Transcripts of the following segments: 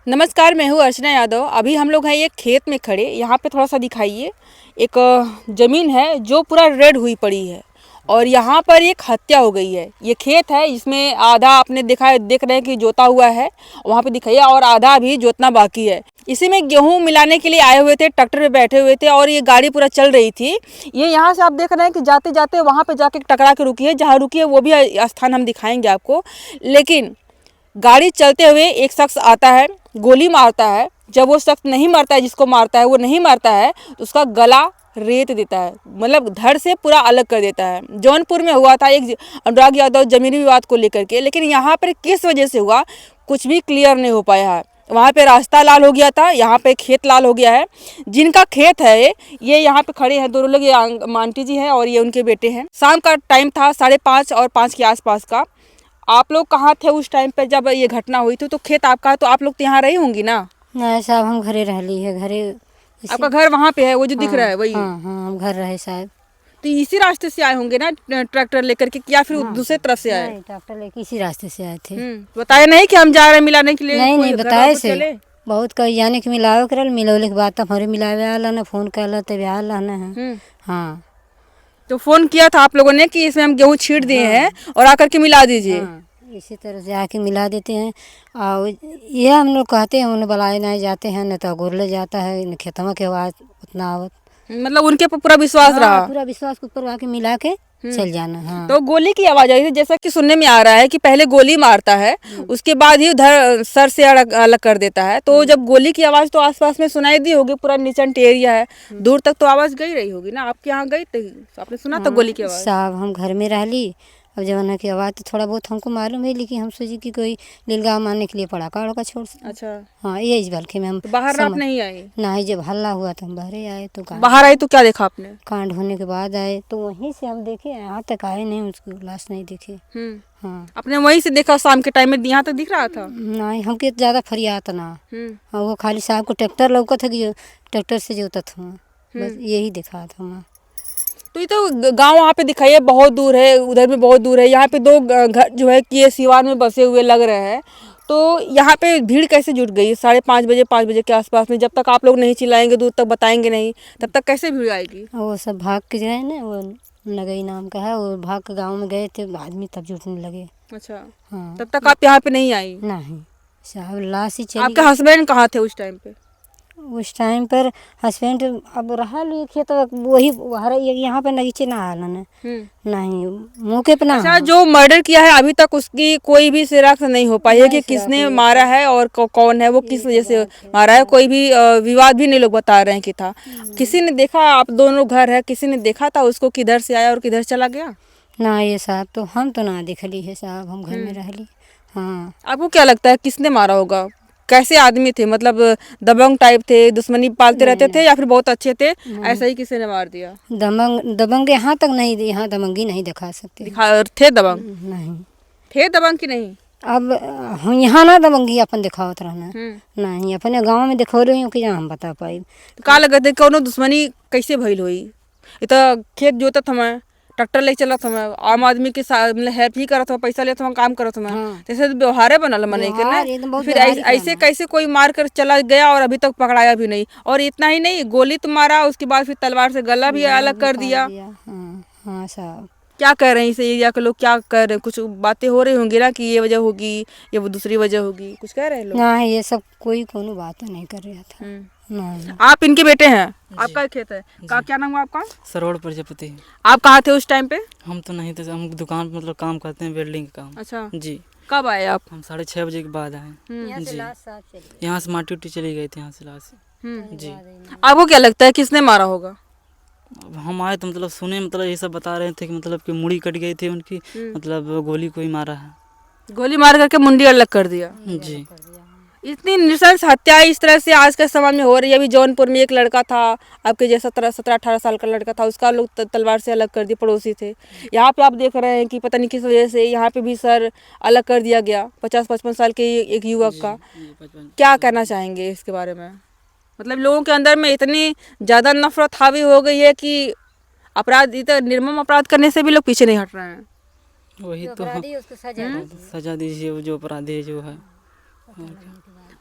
नमस्कार, मैं हूँ अर्चना यादव। अभी हम लोग हैं एक खेत में खड़े। यहाँ पे थोड़ा सा दिखाइए। एक ज़मीन है जो पूरा रेड हुई पड़ी है और यहाँ पर एक हत्या हो गई है। ये खेत है, इसमें आधा आपने देख रहे हैं कि जोता हुआ है, वहाँ पे दिखाइए, और आधा अभी जोतना बाकी है। इसी में गेहूँ मिलाने के लिए आए हुए थे, ट्रैक्टर पे बैठे हुए थे और ये गाड़ी पूरा चल रही थी। ये यहाँ से आप देख रहे हैं कि जाते जाते वहाँ पे जाके टकरा के रुकी है। जहाँ रुकी है वो भी स्थान हम दिखाएंगे आपको। लेकिन गाड़ी चलते हुए एक शख्स आता है, गोली मारता है। जब वो शख्स नहीं मारता है, जिसको मारता है वो नहीं मारता है, तो उसका गला रेत देता है, मतलब धड़ से पूरा अलग कर देता है। जौनपुर में हुआ था एक अनुराग यादव जमीनी विवाद को लेकर के, लेकिन यहाँ पर किस वजह से हुआ कुछ भी क्लियर नहीं हो पाया है। वहाँ पे रास्ता लाल हो गया था, यहाँ पे खेत लाल हो गया है। जिनका खेत है ये यहाँ पे खड़े हैं दोनों लोग, ये आंटी जी हैं और ये उनके बेटे हैं। शाम का टाइम था, 5:30 और 5 के आसपास का। आप लोग कहाँ थे उस टाइम पे जब ये घटना हुई थी? तो खेत आपका है तो आप लोग तो यहाँ रही होंगी ना? नहीं साहब, हम घरे रह ली है। घरे आपका घर वहाँ पे है, वो जो दिख रहा है वही? हाँ हाँ, हम घर रहे शायद। तो इसी रास्ते से आए होंगे ना ट्रैक्टर लेकर के, या फिर दूसरे तरफ से आए? नहीं, ट्रैक्टर लेके इसी रास्ते से आए थे। बताया नहीं कि हम जा रहे हैं मिलाने के लिए? नहीं नहीं, घर बताए वापस से चले? बहुत कही जाने के मिलावे करल, मिलौले के बाद तब हमारे मिलावे आला ना, फोन करला तब आला ना है। हाँ, तो फोन किया था आप लोगों ने कि इसमें हम गेहूँ छीट दिए हैं और आकर के मिला दीजिए? हाँ, इसी तरह से आके मिला देते हैं। और ये हम लोग कहते हैं, उन्हें बुलाए नहीं जाते हैं, न तो गोरले जाता है, न खेतमा के आवाज उतना आवत। मतलब उनके ऊपर पूरा विश्वास रहा? पूरा विश्वास के ऊपर आके मिला के चल जाना। हाँ, तो गोली की आवाज आई थी, जैसा कि सुनने में आ रहा है कि पहले गोली मारता है, उसके बाद ही उधर सर से अलग अलग कर देता है। तो जब गोली की आवाज तो आसपास में सुनाई दी होगी, पूरा निचंट एरिया है, दूर तक तो आवाज गई रही होगी ना? आपके यहाँ गई थी, आपने सुना था गोली की आवाज? साहब हम घर में रह ली। अब जमाना की आवाज़ तो थोड़ा बहुत हमको मालूम है, लेकिन हम सोची कि कोई लीलगाह मारने के लिए पड़ाका वड़ाका छोड़ सकते। अच्छा, हाँ, ये इस बल्कि में हम तो बाहर आप नहीं आई? नहीं, जब हल्ला हुआ तो हम बाहर आए। तो बाहर आई तो क्या देखा आपने? कांड होने के बाद आए, तो वहीं से हम देखे, यहाँ तक आए नहीं, उसकी लाश नहीं देखे। हाँ, आपने वहीं से देखा? शाम के टाइम में यहाँ तक दिख रहा था? नहीं, हमके ज़्यादा फरियाद ना। हाँ, वो खाली साहब को ट्रैक्टर लौका था कि ट्रैक्टर से जोता था, बस यही दिखा था वहाँ। तो ये तो गांव वहाँ पे दिखाई है, बहुत दूर है, उधर भी बहुत दूर है। यहाँ पे दो घर जो है कि ये सिवान में बसे हुए लग रहे हैं। तो यहाँ पे भीड़ कैसे जुट गई 5:30 बजे 5 बजे के आसपास में? जब तक आप लोग नहीं चिल्लाएंगे, दूर तक बताएंगे नहीं, तब तक कैसे भीड़ आएगी? वो सब भाग के गए ना, वो नगई नाम का है, वो भाग के गाँव में गए थे, आदमी तब जुटने लगे। अच्छा, हाँ, तब तक आप यहाँ पे नहीं आई? नहीं साहब, लाश ही चली आपके हस्बैंड कहाँ थे उस टाइम पे? उस टाइम पर हस्बैंड अब रहा लिए खेत, वही यहाँ पे नीचे ना आना ना। नहीं, मौके पे ना। अच्छा, जो मर्डर किया है अभी तक उसकी कोई भी शिनाख्त नहीं हो पाई है कि किसने मारा है और कौन है, वो किस वजह से मारा है? कोई भी विवाद भी नहीं लोग बता रहे हैं कि था। किसी ने देखा? आप दोनों घर है, किसी ने देखा था उसको किधर से आया और किधर चला गया? ना, ये साहब तो हम तो ना देख ली है साहब, हम घर में रह ली। हाँ, आपको क्या लगता है किसने मारा होगा? कैसे आदमी थे, मतलब दबंग टाइप थे, दुश्मनी पालते रहते थे, या फिर बहुत अच्छे थे, ऐसा ही किसी ने मार दिया? दबंग यहाँ तक नहीं, यहाँ दबंगी नहीं दिखा सकते। दिखा थे दबंग? नहीं थे दबंग की नहीं? अब हम यहाँ ना दबंगी अपन दिखावत रहना। नहीं, अपने गांव में दिखो रही हूँ कि हम बता पाई। तो का लगत है कौनो दुश्मनी कैसे भइल होई? ये तो खेत जोतत हमें, ट्रैक्टर ले चलत हमें, आम आदमी के साथ मतलब हेल्प ही करत हमें, पैसा लेत हमें, काम करत हमें। जैसे तो व्यवहार बनल मने के ना, फिर ऐसे कैसे कोई मार कर चला गया और अभी तक पकड़ाया भी नहीं? और इतना ही नहीं, गोली तो मारा, उसके बाद फिर तलवार से गला भी अलग कर दिया। हाँ साहब, क्या कह रहे हैं इस एरिया के लोग? क्या कर रहे हैं? कुछ बातें हो रही होंगी ना कि ये वजह होगी या वो दूसरी वजह होगी, कुछ कह रहे हैं लोग? नहीं, ये सब कोई कोनो बात नहीं कर रहा था। नहीं, आप इनके बेटे हैं? आपका खेत है? क्या नाम हुआ आपका? सरोवर प्रजापति। आप कहाँ थे उस टाइम पे? हम तो नहीं थे, हम दुकान मतलब काम करते हैं, वेल्डिंग का काम। अच्छा, जी। कब आए आप? हम 6:30 बजे के बाद आए जी। यहाँ से माटी उटी चली गई थी, यहाँ से लाश जी। आपको क्या लगता है किसने मारा होगा? अब हम आए तो मतलब सुने, मतलब ये सब बता रहे थे कि मतलब कि मुड़ी कट गई थी उनकी, मतलब गोली कोई मारा है। गोली मार करके मुंडी अलग कर दिया? जी। इतनी नृशंस हत्या इस तरह से आज के समय में हो रही है। अभी जौनपुर में एक लड़का था आपके जैसा, 17-18 साल का लड़का था, उसका लोग तलवार से अलग कर दिए, पड़ोसी थे। यहाँ पे आप देख रहे हैं कि पता नहीं किस वजह से यहाँ पे भी सर अलग कर दिया गया, 50-55 साल के एक युवक का। क्या कहना चाहेंगे इसके बारे में? मतलब लोगों के अंदर में इतनी ज़्यादा नफरत हावी हो गई है कि अपराध, इतना निर्मम अपराध करने से भी लोग पीछे नहीं हट रहे हैं। वही तो, सजा दीजिए वो जो अपराधी है जो है।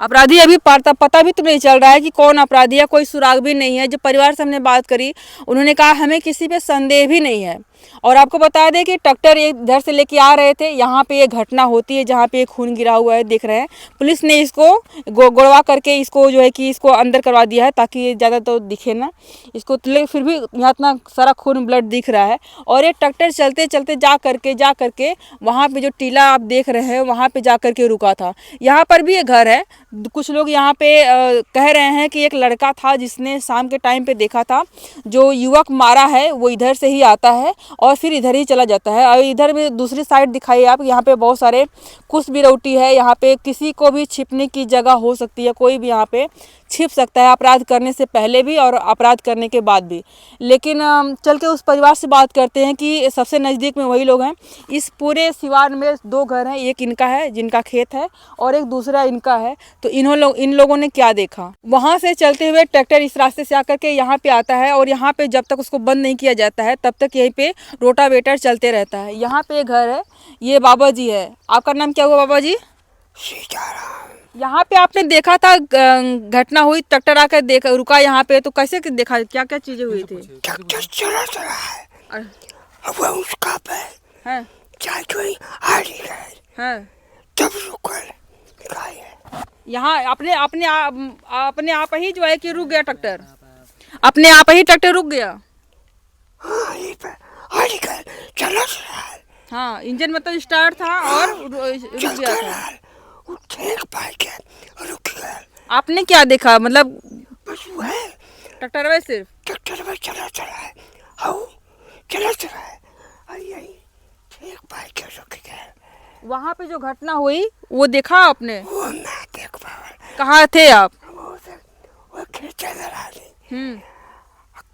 अपराधी अभी पता भी तो नहीं चल रहा है कि कौन अपराधी है, कोई सुराग भी नहीं है। जो परिवार से हमने बात करी उन्होंने कहा हमें किसी पे संदेह भी नहीं है। और आपको बता दें कि ट्रैक्टर इधर से लेके आ रहे थे, यहाँ पे ये घटना होती है जहाँ पे खून गिरा हुआ है देख रहे हैं। पुलिस ने इसको गोड़वा करके इसको जो है कि इसको अंदर करवा दिया है ताकि ये ज़्यादा तो दिखे ना इसको, फिर भी यहाँ इतना सारा खून ब्लड दिख रहा है। और ये ट्रैक्टर चलते चलते जा करके वहाँ पे जो टीला आप देख रहे हैं वहाँ पे जा करके रुका था। यहाँ पर भी ये घर है। कुछ लोग यहाँ पे कह रहे हैं कि एक लड़का था जिसने शाम के टाइम पे देखा था, जो युवक मारा है वो इधर से ही आता है और फिर इधर ही चला जाता है। और इधर भी दूसरी साइड दिखाइए आप, यहाँ पे बहुत सारे कुछ बिरौटी है। यहाँ पे किसी को भी छिपने की जगह हो सकती है, कोई भी यहाँ पे छिप सकता है अपराध करने से पहले भी और अपराध करने के बाद भी। लेकिन चल के उस परिवार से बात करते हैं कि सबसे नज़दीक में वही लोग हैं। इस पूरे सिवान में 2 घर हैं, एक इनका है जिनका खेत है और एक दूसरा इनका है। तो इन लोगों ने क्या देखा, वहाँ से चलते हुए ट्रैक्टर इस रास्ते से आकर के यहाँ पे आता है और यहाँ पे जब तक उसको बंद नहीं किया जाता है तब तक यहीं पे रोटावेटर चलते रहता है। यहाँ पे घर है, ये बाबा जी है। आपका नाम क्या हुआ बाबा जी? सीताराम। यहाँ पे आपने देखा था घटना हुई, ट्रैक्टर आकर देखा रुका यहाँ पे, तो कैसे देखा, क्या क्या चीजें हुई थी? ट्रैक्टर चला रहा है, अ- अब वो उसका पैर है चाय कोई आ रही है, तब रुकल गाय यहाँ अपने आप ही जो है कि रुक गया ट्रैक्टर, अपने आप ही ट्रैक्टर रुक गया। हाँ ये पे आ रही है, चला रहा है, हाँ, इंजन मतलब स्टार्ट था और रुक चल गया रहा था। है, वो ठीक बाइक है, रुक गया। आपने क्या देखा, मतलब बस वो है ट्रैक्टर में सिर्फ? ट्रैक्टर में चला है, हाँ चला है, आई ठीक बाइक है, रुक गया। वहाँ पे जो घटना हुई वो देखा आपने? वो ना देख पावा, कहाँ थे आप? वो खेत चल रहा है, हम्म,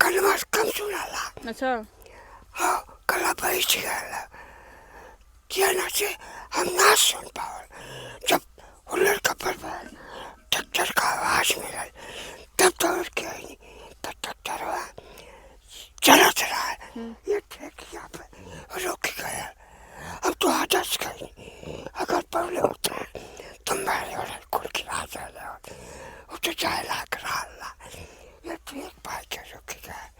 कलमा कम सुना ला, अच्छा। हाँ कला भाई चिल्ला क्या ना से हम ना सुन पाओ। जब वो लड़का पर ट्रैक्टर का आवाज मिला तब दौड़ के आई, तब ट्रैक्टर चला है, ये ठीक यहाँ पे रुक गया। अब तो आदर्श गई, अगर पहले होता है तो मेरे वाले कुल की राज वो तो जाए लाख रहा, ये ठीक बात है, रुक गया।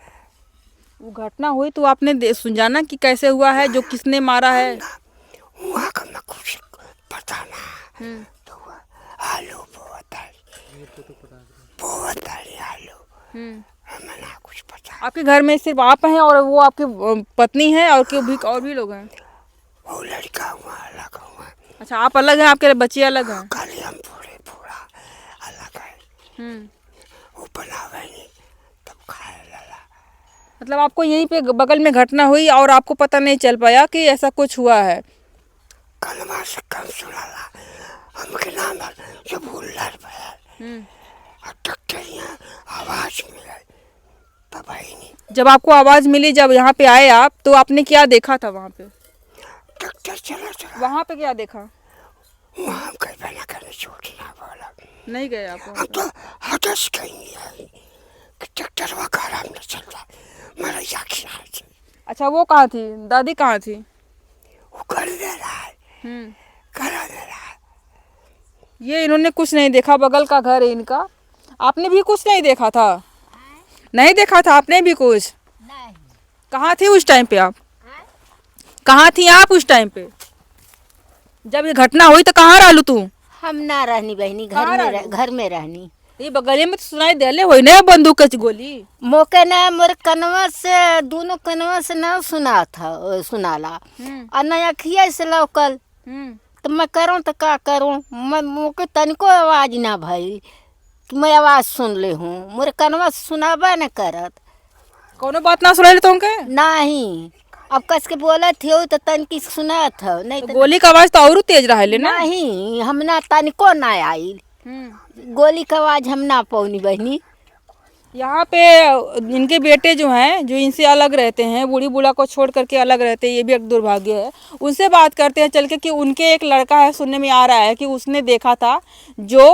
वो घटना हुई तो आपने सुना कि कैसे हुआ है, जो किसने मारा है? वहाँ का मैं कुछ पता ना, तो आलू बहुत है आलू, हमें ना कुछ पता। आपके घर में सिर्फ आप हैं और वो आपकी पत्नी है और और भी लोग हैं? वो लड़का हुआ अलग हुआ, अच्छा, आप अलग हैं, आपके बच्चे अलग हैं? खाली हम पूरा अलग है, वो बनावे नहीं तब खाए लला। मतलब आपको यहीं पे बगल में घटना हुई और आपको पता नहीं चल पाया कि ऐसा कुछ हुआ है? कलमा से कम सुना ला, हमके नाम जो भूल लड़ पाया, और ट्रैक्टर आवाज मिला तब आई नहीं। जब आपको आवाज मिली, जब यहाँ पे आए आप, तो आपने क्या देखा था वहाँ पे? ट्रैक्टर चला वहाँ पे क्या देखा? वहाँ हम कहीं बना करने छोड़ ना बोला, नहीं गए आप वहाँ हम पे? तो हटस कहीं है कि ट्रैक्टर वहाँ खराब न चल रहा, मेरा याद से। अच्छा, वो कहाँ थी, दादी कहाँ थी? वो कर दे रहा है, करा दे रहा है। ये इन्होंने कुछ नहीं देखा, बगल का घर है इनका। आपने भी कुछ नहीं देखा था? नहीं देखा था आपने भी कुछ? कहाँ थी उस टाइम पे आप? कहाँ थी आप उस टाइम पे जब ये घटना हुई? तो कहाँ रहलू तू? हम ना रहनी बहनी, घर में रहनी। ये बगले में तो सुनाई देले होई ना बंदूक की गोली? मोके न मोर कनवा से, दोनों कनवा से ना सुनाला और न अखिया से लौकल, तो मैं करूँ तो का करूँ, मैं मोके तनिको आवाज ना भई कि मैं आवाज सुन ले हूँ, मोर कनवा से सुनाबा न करत। कोनो बात ना सुनाई तुमके? नहीं, अब कस के बोला थे तो तनिकी सुनात हो, नहीं तो तो गोली का आवाज तो और तेज रहले ना? नहीं, हम ना तनिको ना आई गोली का आवाज, हम ना पौनी बहनी। यहाँ पे इनके बेटे जो हैं, जो इनसे अलग रहते हैं, बूढ़ी बूढ़ा को छोड़ करके अलग रहते हैं, ये भी एक दुर्भाग्य है। उनसे बात करते हैं चल के कि उनके एक लड़का है, सुनने में आ रहा है कि उसने देखा था जो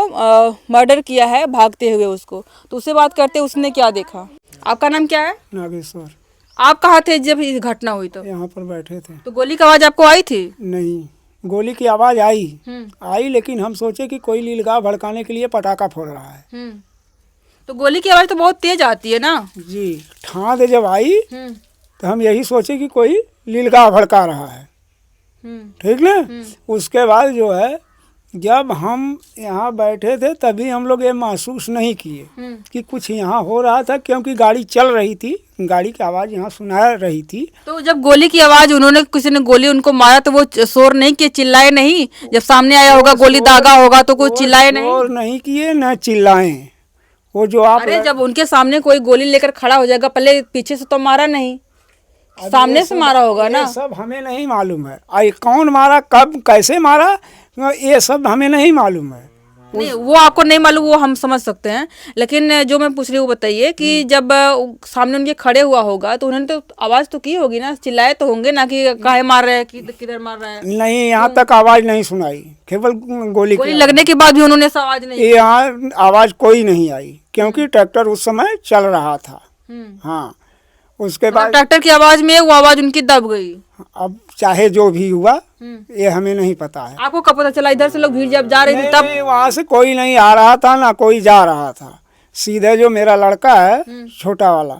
मर्डर किया है भागते हुए उसको। तो उससे बात करते हैं, उसने क्या देखा। आपका नाम क्या है? नागेश्वर। आप कहाँ थे जब ये घटना हुई? तो यहाँ पर बैठे थे। तो गोली की आवाज आपको आई थी? नहीं, गोली की आवाज़ आई, लेकिन हम सोचे कि कोई लीलगाह भड़काने के लिए पटाखा फोड़ रहा है। तो गोली की आवाज़ तो बहुत तेज आती है ना। जी, ठांड जब आई तो हम यही सोचे कि कोई लीलगाह भड़का रहा है, ठीक ना। उसके बाद जो है जब हम यहाँ बैठे थे तभी हम लोग ये महसूस नहीं किए कि कुछ यहाँ हो रहा था, क्योंकि गाड़ी चल रही थी, गाड़ी की आवाज़ यहाँ सुना रही थी। तो जब गोली की आवाज़ उन्होंने किसी ने गोली उनको मारा तो वो शोर नहीं किए, चिल्लाए नहीं? जब सामने आया होगा गोली दागा होगा तो कुछ चिल्लाए नहीं? शोर नहीं किए न चिल्लाए। वो जो आप अरे जब उनके सामने कोई गोली लेकर खड़ा हो जाएगा, पहले पीछे से तो मारा नहीं, सामने से मारा होगा ना। ये सब हमें नहीं मालूम है, आई कौन मारा, कब, कैसे मारा, ये सब हमें नहीं मालूम है। नहीं, वो आपको नहीं मालूम, वो हम समझ सकते हैं, लेकिन जो मैं पूछ रही हूँ वो बताइए कि जब सामने उनके खड़े हुआ होगा तो उन्होंने तो आवाज तो की होगी ना, चिल्लाए तो होंगे ना कि काहे मार रहे हैं, किधर मार रहे हैं? नहीं, यहाँ तक आवाज नहीं सुनाई, केवल गोली गोली लगने के बाद भी उन्होंने ऐसा आवाज नहीं? यहाँ आवाज कोई नहीं आई, क्योंकि ट्रैक्टर उस समय चल रहा था। हाँ, उसके बाद ट्रैक्टर की आवाज में वो आवाज उनकी दब गई। अब चाहे जो भी हुआ ये हमें नहीं पता है। आपको कब पता चला? इधर से लोग भीड़ जब जा रहे थे तब? नहीं, वहाँ से कोई नहीं आ रहा था ना कोई जा रहा था। सीधे जो मेरा लड़का है छोटा वाला,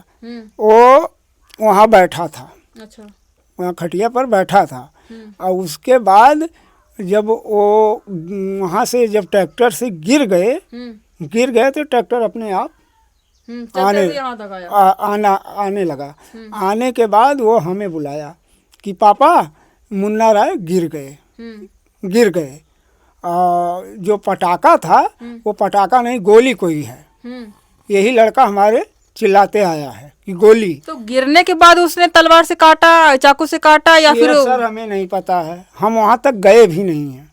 वो वहाँ बैठा था। अच्छा। वहाँ खटिया पर बैठा था। और उसके बाद जब वो वहाँ से जब ट्रैक्टर से गिर गए तो ट्रैक्टर अपने आप आने लगा। आने के बाद वो हमें बुलाया कि पापा मुन्ना राय गिर गए। जो पटाखा था वो पटाखा नहीं, गोली कोई है। यही लड़का हमारे चिल्लाते आया है कि गोली। तो गिरने के बाद उसने तलवार से काटा, चाकू से काटा, या फिर? सर हमें नहीं पता है, हम वहाँ तक गए भी नहीं हैं।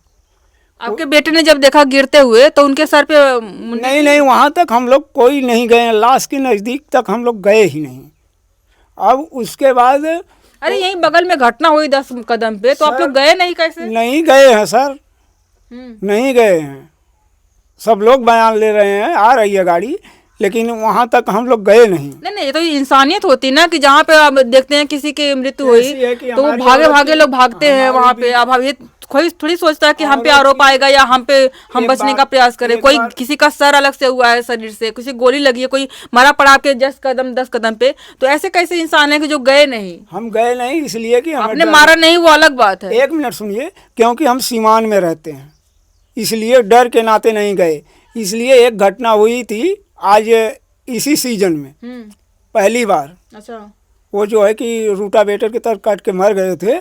आपके बेटे ने जब देखा गिरते हुए तो उनके सर पे नहीं, वहाँ तक हम लोग कोई नहीं गए, लाश के नज़दीक तक हम लोग गए ही नहीं। अब उसके बाद अरे यहीं बगल में घटना हुई 10 कदम पे, तो आप लोग गए नहीं? कैसे नहीं गए हैं सर? नहीं गए हैं, सब लोग बयान ले रहे हैं, आ रही है गाड़ी, लेकिन वहाँ तक हम लोग गए नहीं। नहीं, ये तो इंसानियत होती ना कि जहाँ पे आप देखते हैं किसी की मृत्यु हुई तो वो भागे लोग भागते हैं वहाँ पे। अब ये कोई थोड़ी सोचता है कि हम पे आरोप आएगा या हम बचने का प्रयास करें। कोई किसी का सर अलग से हुआ है शरीर से, किसी गोली लगी है, कोई मरा पड़ा आपके 10 कदम पे, तो ऐसे कैसे इंसान है कि जो गए नहीं? हम गए नहीं इसलिए कि आपने मारा नहीं वो अलग बात है। 1 मिनट सुनिए, क्योंकि हम सीमान में रहते हैं इसलिए डर के नाते नहीं गए। इसलिए एक घटना हुई थी आज इसी सीजन में पहली बार। अच्छा। वो जो है कि रूटावेटर की तरफ काट के मर गए थे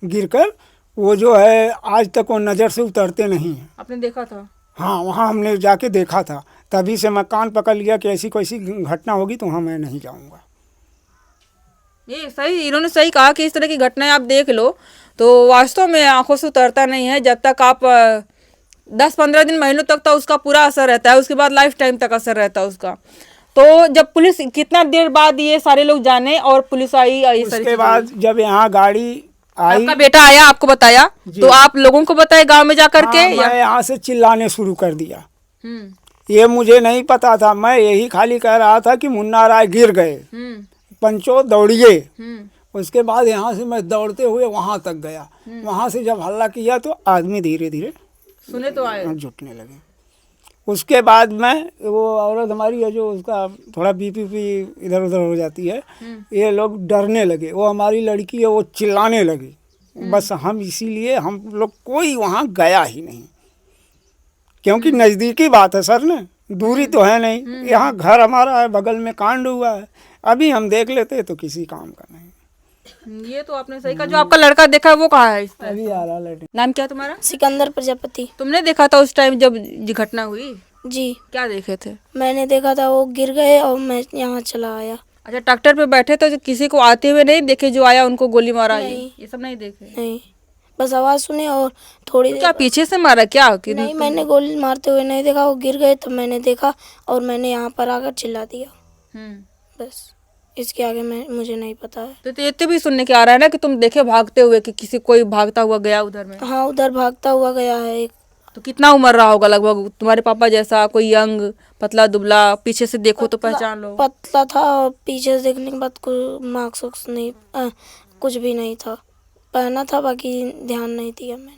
गिरकर, वो जो है आज तक वो नज़र से उतरते नहीं हैं। आपने देखा था? हाँ, वहाँ हमने जाके देखा था, तभी से मैं कान पकड़ लिया कि ऐसी कोई घटना होगी तो वहाँ मैं नहीं जाऊँगा। ये सही, इन्होंने सही कहा कि इस तरह की घटनाएं आप देख लो तो वास्तव में आंखों से उतरता नहीं है। जब तक आप 10-15 दिन, महीनों तक तो उसका पूरा असर रहता है, उसके बाद लाइफ टाइम तक असर रहता है उसका। तो जब पुलिस, कितना देर बाद ये सारे लोग जाने और पुलिस आई? उसके बाद जब यहाँ गाड़ी आई, आपका बेटा आया, आपको बताया, तो आप लोगों को बताए गांव में जा करके? मैं यहाँ से चिल्लाने शुरू कर दिया। ये मुझे नहीं पता था, मैं यही खाली कह रहा था कि मुन्ना राय गिर गए, पंचो दौड़िए। उसके बाद यहाँ से मैं दौड़ते हुए वहाँ तक गया। वहाँ से जब हल्ला किया तो आदमी धीरे धीरे सुने तो आए, जुटने लगे। उसके बाद मैं, वो औरत हमारी है जो उसका थोड़ा बीपी इधर उधर हो जाती है, ये लोग डरने लगे। वो हमारी लड़की है, वो चिल्लाने लगी। बस हम इसीलिए हम लोग कोई वहाँ गया ही नहीं, क्योंकि नज़दीकी बात है सर ना, दूरी तो है नहीं। यहाँ घर हमारा है, बगल में कांड हुआ है, अभी हम देख लेते तो किसी काम का नहीं। ये तो आपने सही कहा। जो आपका लड़का देखा वो कहाँ है? अभी आ रहा लड़का। नाम क्या तुम्हारा? सिकंदर प्रजापति। तुमने देखा था उस टाइम जब ये घटना हुई? जी। क्या देखे थे? मैंने देखा था वो गिर गए और मैं यहाँ चला आया। अच्छा, ट्रैक्टर पे बैठे तो किसी को आते हुए नहीं देखे जो आया उनको गोली मारा? ये सब नहीं देखे? नहीं, बस आवाज़ सुनी और थोड़ी तो क्या पीछे से मारा क्या? नहीं, मैंने गोली मारते हुए नहीं देखा, वो गिर गए तो मैंने देखा और मैंने यहाँ पर आकर चिल्ला दिया। बस, इसके आगे मुझे नहीं पता है। तो ये भी सुनने के आ रहा है ना कि तुम देखे भागते हुए कि किसी कोई भागता हुआ गया उधर में? हाँ, उधर भागता हुआ गया है एक। तो कितना उम्र रहा होगा लगभग तुम्हारे पापा जैसा? कोई यंग, पतला दुबला? पीछे से देखो तो पहचान लो। पतला था और पीछे से देखने के बाद कोई मार्क्स नहीं, कुछ भी नहीं था, पहना था, बाकी ध्यान नहीं दिया मैंने।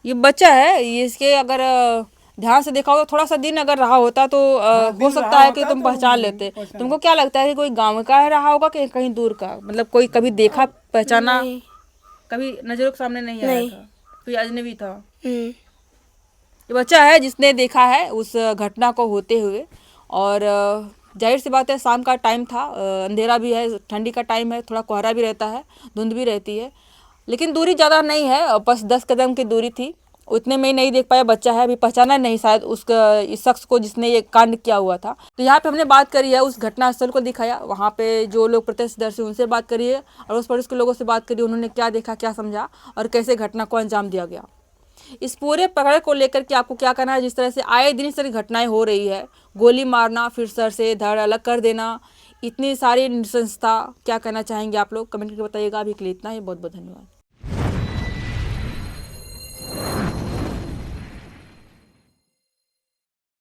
ये बच्चा है, ये इसके अगर ध्यान से देखा हो तो थोड़ा सा दिन अगर रहा होता तो हो सकता है कि तुम पहचान लेते। तुमको क्या लगता है कि कोई गांव का है रहा होगा कि कहीं दूर का, मतलब कोई कभी देखा पहचाना, नहीं। कभी नजरों के सामने नहीं आया था, कोई अजनबी था। हम्म, ये बच्चा है जिसने देखा है उस घटना को होते हुए। और जाहिर सी बात है शाम का टाइम था, अंधेरा भी है, ठंडी का टाइम है, थोड़ा कोहरा भी रहता है, धुंध भी रहती है, लेकिन दूरी ज़्यादा नहीं है, बस 10 कदम की दूरी थी। उतने में ही नहीं देख पाया, बच्चा है, अभी पहचाना नहीं शायद उसका, इस शख्स को जिसने ये कांड किया हुआ था। तो यहाँ पे हमने बात करी है, उस घटना स्थल को दिखाया, वहाँ पे जो लोग प्रत्यक्षदर्शी उनसे बात करी है, अड़ोस पड़ोस के लोगों से बात करी, उन्होंने क्या देखा, क्या समझा और कैसे घटना को अंजाम दिया गया। इस पूरे पकड़ को लेकर के आपको क्या करना है, जिस तरह से आए दिन इस तरह की घटनाएं हो रही है, गोली मारना, फिर सर से धड़ अलग कर देना, इतनी सारी नृशंसता, क्या कहना चाहेंगे आप लोग, कमेंट करके बताइएगा। अभी के लिए इतना ही, बहुत बहुत धन्यवाद।